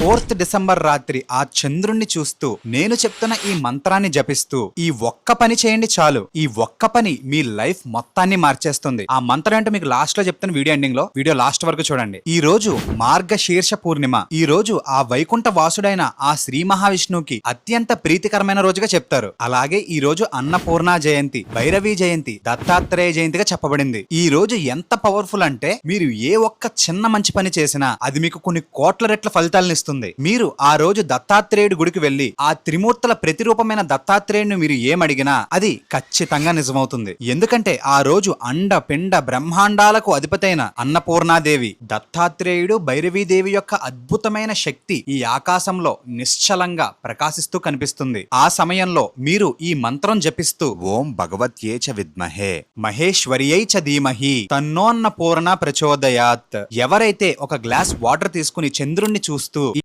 4th December రాత్రి ఆ చంద్రుణ్ణి చూస్తూ నేను చెప్తున్న ఈ మంత్రాన్ని జపిస్తూ ఈ ఒక్క పని చేయండి చాలు. ఈ ఒక్క పని మీ లైఫ్ మొత్తాన్ని మార్చేస్తుంది. ఆ మంత్రం ఏంటో మీకు లాస్ట్ లో చెప్తాను వీడియో ఎండింగ్ లో. వీడియో లాస్ట్ వరకు చూడండి. ఈ రోజు మార్గశీర్ష పూర్ణిమ. ఈ రోజు ఆ వైకుంఠ వాసుడైన ఆ శ్రీ మహావిష్ణువుకి అత్యంత ప్రీతికరమైన రోజుగా చెప్తారు. అలాగే ఈ రోజు అన్నపూర్ణ జయంతి, భైరవి జయంతి, దత్తాత్రేయ జయంతిగా చెప్పబడింది. ఈ రోజు ఎంత పవర్ఫుల్ అంటే మీరు ఏ ఒక్క చిన్న మంచి పని చేసినా అది మీకు కొన్ని కోట్ల రెట్ల ఫలితాలను ఇస్తుంది. మీరు ఆ రోజు దత్తాత్రేయుడి గుడికి వెళ్లి ఆ త్రిమూర్తుల ప్రతిరూపమైన దత్తాత్రేయుడిని మీరు ఏమడిగినా అది ఖచ్చితంగా నిజమవుతుంది. ఎందుకంటే ఆ రోజు అండ పిండ బ్రహ్మాండాలకు అధిపతైన అన్నపూర్ణాదేవి, దత్తాత్రేయుడు, భైరవీదేవి యొక్క అద్భుతమైన శక్తి ఈ ఆకాశంలో నిశ్చలంగా ప్రకాశిస్తూ కనిపిస్తుంది. ఆ సమయంలో మీరు ఈ మంత్రం జపిస్తూ ఓం భగవత్యే చ విద్మహే మహేశ్వర్యై చ ధీమహి తన్నోన్నపూర్ణ ప్రచోదయాత్. ఎవరైతే ఒక గ్లాస్ వాటర్ తీసుకుని చంద్రుణ్ణి చూస్తూ ఈ